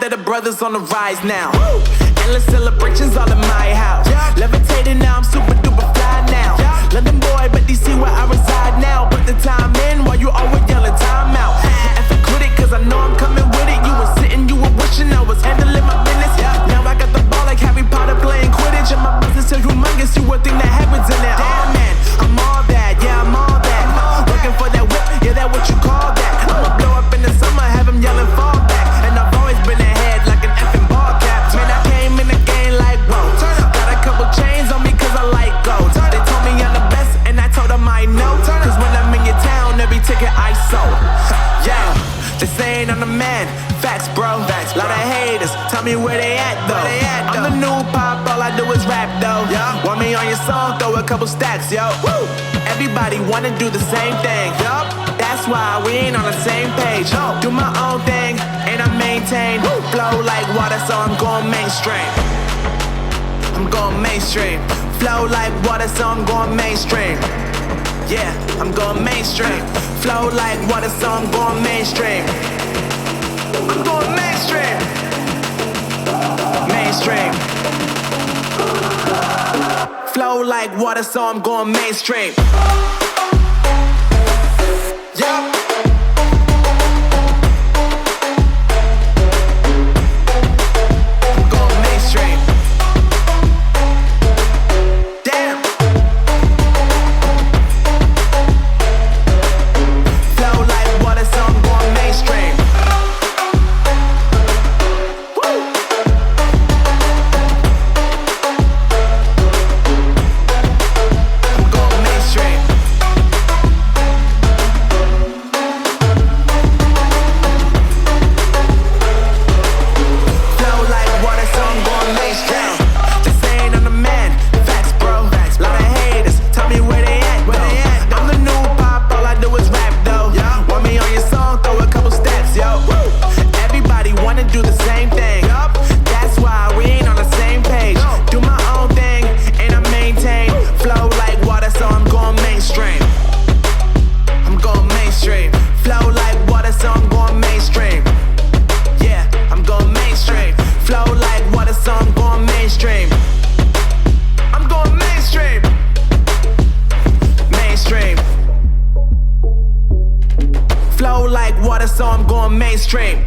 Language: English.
That the brothers on the rise now. Endless celebrations all in my house. Levitating now, I'm super duper fly now. London boy, but DC where I reside now. Put the time in while you always yelling time out. And for quit it, cause I know I'm coming with it. You were sitting, you were wishing I was handling my business. Now I got the ball like Harry Potter playing Quidditch. And my business is humongous, you would think that happens in it. Damn man, I'm all that, yeah I'm all that. Looking for that whip, yeah that what you call that. I'ma blow up in the summer, have them yelling fall back. And I've always been ahead like an effing ball cap. Man, I came in the game like whoa. Got a couple chains on me cause I like gold. They told me I'm the best and I told them I know. Cause when I'm in your town, every ticket I sold. Yeah, they saying I'm the man. Facts bro, lot of haters, tell me where they at though. I'm the new pop, all I do is rap though. Want me on your song, throw a couple stacks, yo. Woo! Everybody wanna do the same thing. That's why we ain't on the same page. Do my own thing, and I maintain. Flow like water, so I'm going mainstream. I'm going mainstream. Flow like water, so I'm going mainstream. Yeah, I'm going mainstream. Flow like water, so I'm going mainstream. I'm going mainstream. Mainstream. Flow like water, so I'm going mainstream. Yeah. I'm going mainstream. Damn. Flow like water, so I'm going mainstream. So I'm going mainstream.